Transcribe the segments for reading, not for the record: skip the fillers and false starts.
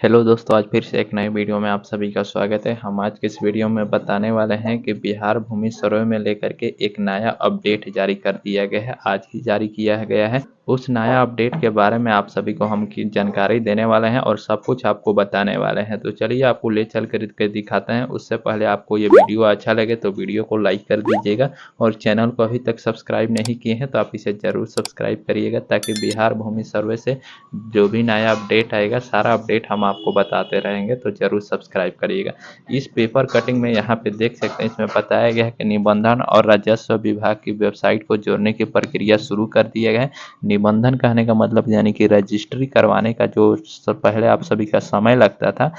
Hello दोस्तों, आज फिर से एक नए वीडियो में आप सभी का स्वागत है। हम आज के इस वीडियो में बताने वाले हैं कि बिहार भूमि सर्वे में लेकर के एक नया अपडेट जारी कर दिया गया है। आज ही जारी किया गया है। उस नया अपडेट के बारे में आप सभी को हम की जानकारी देने वाले हैं और सब कुछ आपको बताने वाले हैं। तो चलिए आपको ले चल कर दिखाते हैं। उससे पहले आपको ये वीडियो अच्छा लगे तो वीडियो को लाइक कर दीजिएगा और चैनल को अभी तक सब्सक्राइब नहीं किए हैं तो आप इसे ज़रूर सब्सक्राइब करिएगा, ताकि बिहार भूमि सर्वे से जो भी नया अपडेट आएगा सारा अपडेट हम आपको बताते रहेंगे। तो जरूर सब्सक्राइब करिएगा। इस पेपर कटिंग में यहाँ पे देख सकते हैं, इसमें बताया गया है कि निबंधन और राजस्व विभाग की वेबसाइट को जोड़ने की प्रक्रिया शुरू कर दिया गया है। निबंधन कहने का मतलब यानी कि रजिस्ट्री करवाने का जो पहले आप सभी का समय लगता था,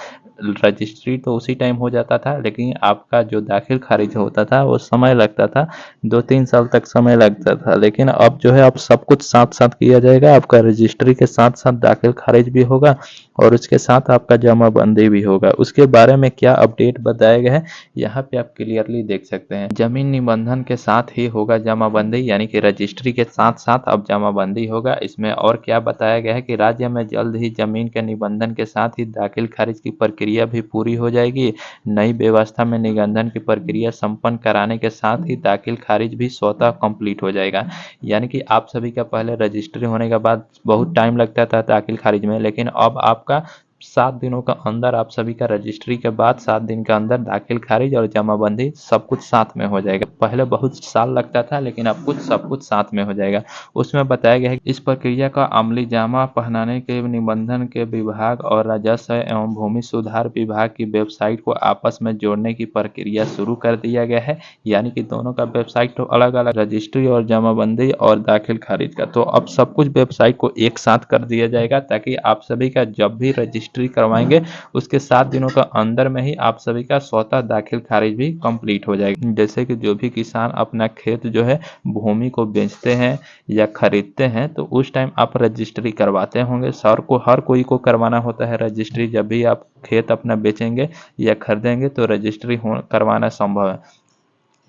रजिस्ट्री तो उसी टाइम हो जाता था, लेकिन आपका जो दाखिल खारिज होता था वो समय लगता था, 2-3 साल तक समय लगता था। लेकिन अब जो है अब सब कुछ साथ साथ किया जाएगा। आपका रजिस्ट्री के साथ साथ दाखिल खारिज भी होगा और उसके साथ आपका जमाबंदी भी होगा। उसके बारे में क्या अपडेट बताया गया है यहाँ पे आप क्लियरली देख सकते हैं। जमीन निबंधन के साथ ही होगा जमाबंदी, यानी कि रजिस्ट्री के साथ साथ अब जमाबंदी होगा। इसमें और क्या बताया गया है कि राज्य में जल्द ही जमीन के निबंधन के साथ ही दाखिल खारिज की प्रक्रिया भी पूरी हो जाएगी। नई व्यवस्था में निबंधन की प्रक्रिया संपन्न कराने के साथ ही दाखिल खारिज भी स्वतः कंप्लीट हो जाएगा। यानी कि आप सभी का पहले रजिस्ट्री होने के बाद बहुत टाइम लगता था दाखिल खारिज में, लेकिन अब आपका 7 दिनों का अंदर आप सभी का रजिस्ट्री के बाद 7 दिन के अंदर दाखिल खारिज और जमाबंदी सब कुछ साथ में हो जाएगा। पहले बहुत साल लगता था, लेकिन अब कुछ सब कुछ साथ में हो जाएगा। उसमें बताया गया है कि इस प्रक्रिया का अमली जामा पहनाने के निबंधन के विभाग और राजस्व एवं भूमि सुधार विभाग की वेबसाइट को आपस में जोड़ने की प्रक्रिया शुरू कर दिया गया है। यानी कि दोनों का वेबसाइट तो अलग अलग, रजिस्ट्री और जमाबंदी और दाखिल खारिज का, तो अब सब कुछ वेबसाइट को एक साथ कर दिया जाएगा, ताकि आप सभी का जब भी रजिस्ट्री करवाएंगे उसके 7 दिनों का अंदर में ही आप सभी का स्वतः दाखिल खारिज भी कंप्लीट हो जाएगा। जैसे कि जो भी किसान अपना खेत जो है भूमि को बेचते हैं या खरीदते हैं, तो उस टाइम आप रजिस्ट्री करवाते होंगे। हर कोई को करवाना होता है रजिस्ट्री। जब भी आप खेत अपना बेचेंगे या खरीदेंगे तो रजिस्ट्री करवाना संभव है,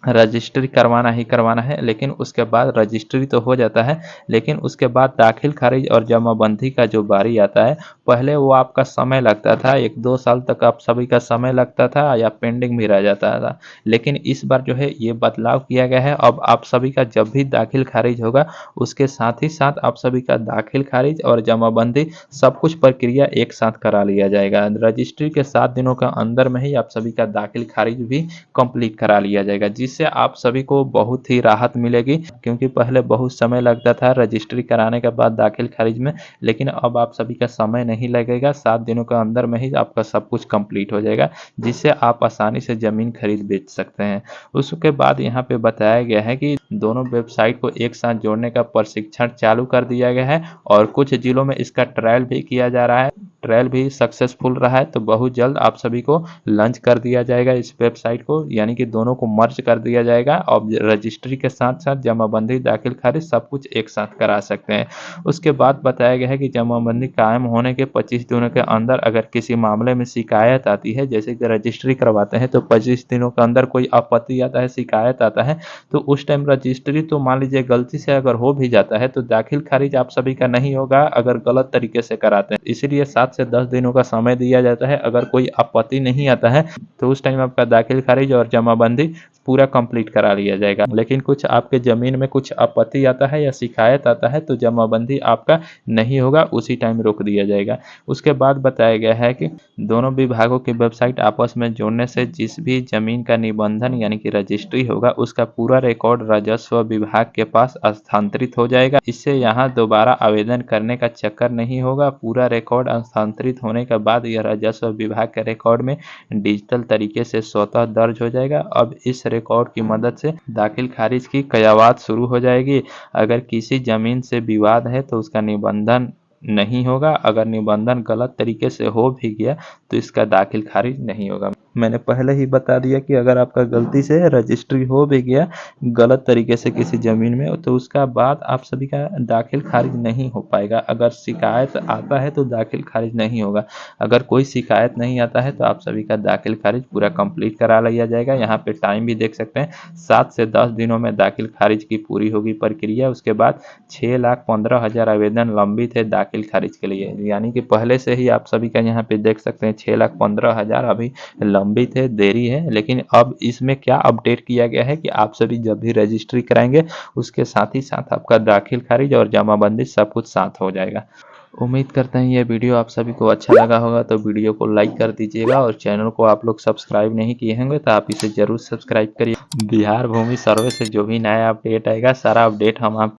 रजिस्ट्री करवाना ही करवाना है। लेकिन उसके बाद रजिस्ट्री तो हो जाता है, लेकिन उसके बाद दाखिल खारिज और जमाबंदी का जो बारी आता है, पहले वो आपका समय लगता था, 1-2 साल तक आप सभी का समय लगता था या पेंडिंग भी रह जाता था। लेकिन इस बार जो है ये बदलाव किया गया है। अब आप सभी का जब भी दाखिल खारिज होगा उसके साथ ही साथ आप सभी का दाखिल खारिज और जमाबंदी सब कुछ प्रक्रिया एक साथ करा लिया जाएगा। रजिस्ट्री के 7 दिनों का अंदर में ही आप सभी का दाखिल खारिज भी कंप्लीट करा लिया जाएगा, जिससे आप सभी को बहुत ही राहत मिलेगी। क्योंकि पहले बहुत समय लगता था रजिस्ट्री कराने के बाद दाखिल खारिज में, लेकिन अब आप सभी का समय नहीं लगेगा। 7 दिनों के अंदर में ही आपका सब कुछ कंप्लीट हो जाएगा, जिससे आप आसानी से ज़मीन खरीद बेच सकते हैं। उसके बाद यहाँ पे बताया गया है कि दोनों वेबसाइट को एक साथ जोड़ने का प्रशिक्षण चालू कर दिया गया है और कुछ जिलों में इसका ट्रायल भी किया जा रहा है। ट्रायल भी सक्सेसफुल रहा है, तो बहुत जल्द आप सभी को लॉन्च कर दिया जाएगा इस वेबसाइट को। यानी कि दोनों को मर्ज कर दिया जाएगा और रजिस्ट्री के साथ साथ जमाबंदी दाखिल खारिज सब कुछ एक साथ करा सकते हैं। उसके बाद बताया गया है कि जमाबंदी कायम होने के 25 दिनों के अंदर अगर किसी मामले में शिकायत आती है, जैसे कि रजिस्ट्री करवाते हैं तो 25 दिनों के अंदर कोई आपत्ति आता है, शिकायत आता है, तो उस टाइम रजिस्ट्री तो मान लीजिए गलती से अगर हो भी जाता है तो दाखिल खारिज आप सभी का नहीं होगा अगर गलत तरीके से कराते हैं। इसीलिए 7 से 10 दिनों का समय दिया जाता है। अगर कोई आपत्ति नहीं आता है तो उस टाइम आपका दाखिल खारिज और जमाबंदी पूरा कंप्लीट करा लिया जाएगा। लेकिन कुछ आपके ज़मीन में कुछ आपत्ति आता है या शिकायत आता है तो जमाबंदी आपका नहीं होगा, उसी टाइम रोक दिया जाएगा। उसके बाद बताया गया है कि दोनों विभागों की वेबसाइट आपस में जोड़ने से जिस भी ज़मीन का निबंधन यानी कि रजिस्ट्री होगा उसका पूरा रिकॉर्ड राजस्व विभाग के पास स्थानांतरित हो जाएगा। इससे यहाँ दोबारा आवेदन करने का चक्कर नहीं होगा। पूरा रिकॉर्ड स्थानांतरित होने के बाद यह राजस्व विभाग के रिकॉर्ड में डिजिटल तरीके से स्वतः दर्ज हो जाएगा। अब इस रिकॉर्ड की मदद से दाखिल खारिज की क़यामत शुरू हो जाएगी। अगर किसी ज़मीन से विवाद है तो उसका निबंधन नहीं होगा। अगर निबंधन गलत तरीके से हो भी गया तो इसका दाखिल खारिज नहीं होगा। मैंने पहले ही बता दिया कि अगर आपका गलती से रजिस्ट्री हो भी गया गलत तरीके से किसी ज़मीन में, तो उसका बाद आप सभी का दाखिल खारिज नहीं हो पाएगा। अगर शिकायत आता है तो दाखिल खारिज नहीं होगा। अगर कोई शिकायत नहीं आता है तो आप सभी का दाखिल खारिज पूरा कंप्लीट करा लिया जाएगा। यहाँ पे टाइम भी देख सकते हैं, 7 से 10 दिनों में दाखिल खारिज की पूरी होगी प्रक्रिया। उसके बाद 6,15,000 आवेदन लंबित है दाखिल खारिज के लिए, यानी कि पहले से ही आप सभी का यहाँ पे देख सकते हैं 6,15,000 अभी लंबित है, देरी है। लेकिन अब इसमें क्या अपडेट किया गया है कि आप सभी जब भी रजिस्ट्री कराएंगे उसके साथ ही साथ आपका दाखिल खारिज और जमाबंदी सब कुछ साथ हो जाएगा। उम्मीद करते हैं ये वीडियो आप सभी को अच्छा लगा होगा, तो वीडियो को लाइक कर दीजिएगा और चैनल को आप लोग सब्सक्राइब नहीं किए होंगे तो आप इसे जरूर सब्सक्राइब करिए। बिहार भूमि सर्वे से जो भी नया अपडेट आएगा सारा अपडेट हम आप